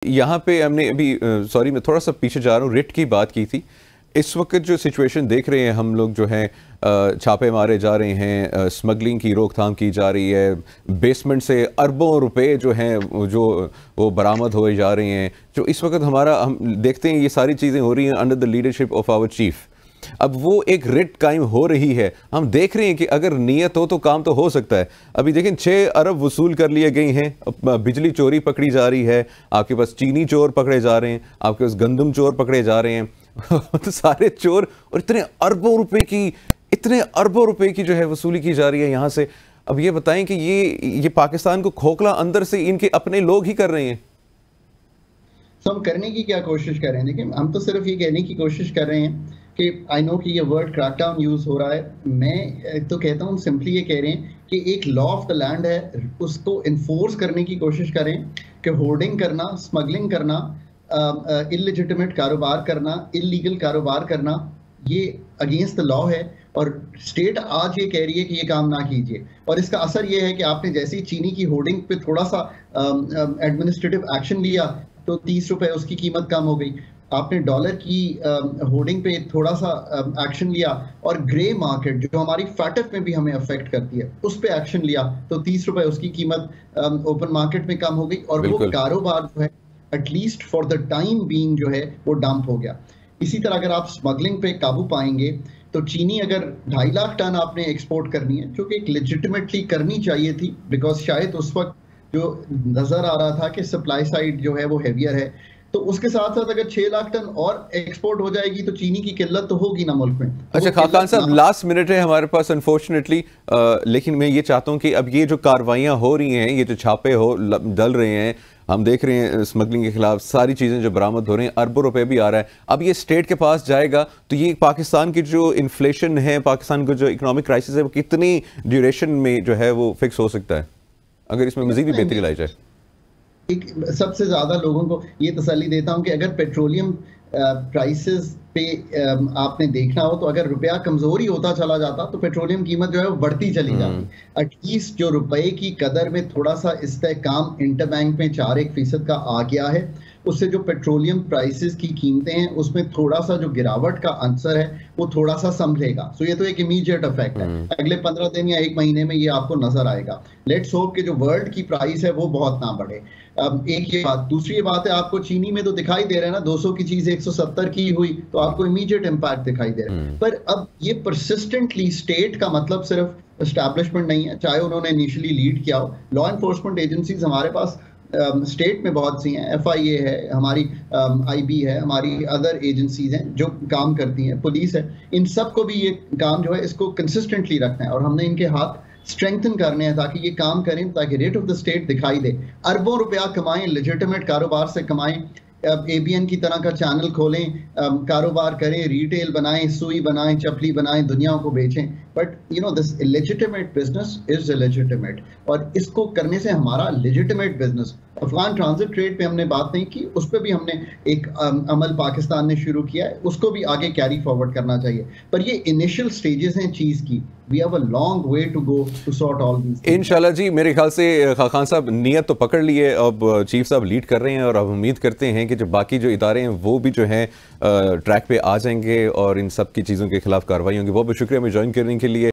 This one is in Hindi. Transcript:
यहाँ पे हमने अभी सॉरी मैं थोड़ा सा पीछे जा रहा हूँ, रिट की बात की थी। इस वक्त जो सिचुएशन देख रहे हैं हम लोग जो हैं, छापे मारे जा रहे हैं, स्मगलिंग की रोकथाम की जा रही है, बेसमेंट से अरबों रुपए जो हैं जो वो बरामद हो जा रहे हैं। जो इस वक्त हम देखते हैं ये सारी चीज़ें हो रही हैं under the leadership of our chief. अब वो एक रिट कायम हो रही है, हम देख रहे हैं कि अगर नीयत हो तो काम तो हो सकता है। अभी देखें 6 अरब वसूल कर लिए गए हैं, बिजली चोरी पकड़ी जा रही है, आपके पास चीनी चोर पकड़े जा रहे हैं, आपके पास गंदम चोर पकड़े जा रहे हैं तो सारे चोर, और इतने अरबों रुपए की जो है वसूली की जा रही है यहाँ से। अब ये बताएं कि ये पाकिस्तान को खोखला अंदर से इनके अपने लोग ही कर रहे हैं। तो हम करने की क्या कोशिश कर रहे हैं? देखिए, हम तो सिर्फ ये कहने की कोशिश कर रहे हैं कि आई नो कि ये वर्ड क्रैकडाउन यूज हो रहा है। मैं तो कहता हूँ सिंपली ये कह रहे हैं कि एक लॉ ऑफ द लैंड है, उसको इन्फोर्स करने की कोशिश करें कि होर्डिंग करना, स्मगलिंग करना, इललेजिटिमेट कारोबार करना, इलीगल कारोबार करना, ये अगेंस्ट द लॉ है। और स्टेट आज ये कह रही है कि ये काम ना कीजिए, और इसका असर ये है कि आपने जैसे ही चीनी की होर्डिंग पे थोड़ा सा एडमिनिस्ट्रेटिव एक्शन लिया तो 30 रुपए उसकी कीमत कम हो गई। आपने डॉलर की होर्डिंग पे थोड़ा सा एक्शन लिया, और ग्रे मार्केट जो हमारी फैटफ में भी हमें अफेक्ट करती है उस पे एक्शन लिया तो 30 रुपए उसकी कीमत ओपन मार्केट में कम हो गई, और वो कारोबार जो है at least for the time being जो है वो डंप हो गया। इसी तरह अगर आप स्मगलिंग पे काबू पाएंगे तो चीनी अगर 2.5 लाख टन आपने एक्सपोर्ट करनी है, जो कि एक लेजिटिमेटली करनी चाहिए थी, बिकॉज शायद उस वक्त जो नजर आ रहा था कि सप्लाई साइड जो है वो हेवियर है, तो उसके साथ साथ अगर 6 लाख टन और एक्सपोर्ट हो जाएगी तो चीनी की किल्लत तो होगी ना मुल्क में। अच्छा खान साहब, लास्ट मिनट है हमारे पास अनफॉर्चुनेटली, लेकिन मैं ये चाहता हूँ कि अब ये जो कार्रवाइयाँ हो रही हैं, ये जो छापे डल रहे हैं, हम देख रहे हैं स्मगलिंग के खिलाफ सारी चीज़ें जो बरामद हो रही हैं, अरबों रुपए भी आ रहा है, अब ये स्टेट के पास जाएगा तो ये पाकिस्तान की जो इन्फ्लेशन है, पाकिस्तान का जो इकोनॉमिक क्राइसिस है, वो कितनी ड्यूरेशन में जो है वो फिक्स हो सकता है अगर इसमें मजीद भी बेहतरी लाई जाए? एक सबसे ज्यादा लोगों को ये तसल्ली देता हूं कि अगर पेट्रोलियम प्राइसेस पे आपने देखना हो तो अगर रुपया कमजोर ही होता चला जाता तो पेट्रोलियम कीमत जो है वो बढ़ती चली जाती। एटलीस्ट जो रुपए की कदर में थोड़ा सा इस्तेहकाम इंटरबैंक में 4% का आ गया है, उससे जो पेट्रोलियम प्राइसेस की कीमतें हैं उसमें थोड़ा सा जो गिरावट का आंसर है वो थोड़ा सा संभलेगा। सो ये तो एक इमीडिएट इफेक्ट है, अगले 15 दिन या 1 महीने में ये आपको नजर आएगा। लेट्स होप कि जो वर्ल्ड की प्राइस है वो बहुत ना बढ़े। एक ये बात, दूसरी बात है आपको चीनी में तो दिखाई दे रहा है ना, 200 की चीज 170 की हुई तो आपको इमीडिएट इम्पैक्ट दिखाई दे रहा है। पर अब ये परसिस्टेंटली स्टेट का मतलब सिर्फ एस्टैब्लिशमेंट नहीं है, चाहे उन्होंने इनिशियली लीड किया हो। लॉ एनफोर्समेंट एजेंसीज हमारे पास स्टेट में बहुत सी हैं, FIA है हमारी, IB है हमारी, अदर एजेंसीज हैं जो काम करती हैं, पुलिस है, इन सब को भी ये काम जो है इसको कंसिस्टेंटली रखना है, और हमने इनके हाथ स्ट्रेंथन करने हैं ताकि ये काम करें, ताकि रेट ऑफ द स्टेट दिखाई दे। अरबों रुपया कमाएं, लेजिटिमेट कारोबार से कमाएं, ABN की तरह का चैनल खोलें, कारोबार करें, रिटेल बनाएं, सुई बनाएं, चपली बनाएं, दुनिया को बेचें। But you know this illegitimate business is illegitimate, और इसको करने से हमारा legitimate business, Afghan transit trade पे हमने बात नहीं की, उस पर भी हमने एक अमल पाकिस्तान ने शुरू किया है, उसको भी आगे कैरी फॉरवर्ड करना चाहिए। पर ये इनिशियल स्टेजेस हैं चीज की, we have a long way to go to sort all this. इंशाल्लाह जी, मेरे ख्याल से खान साहब नियत तो पकड़ ली है, अब चीफ साहब लीड कर रहे हैं, और अब उम्मीद करते हैं कि जो बाकी जो इदारे हैं वो भी जो हैं ट्रैक पे आ जाएंगे और इन सब की चीज़ों के खिलाफ कार्रवाई होंगी। बहुत बहुत शुक्रिया हमें ज्वाइन करने के लिए।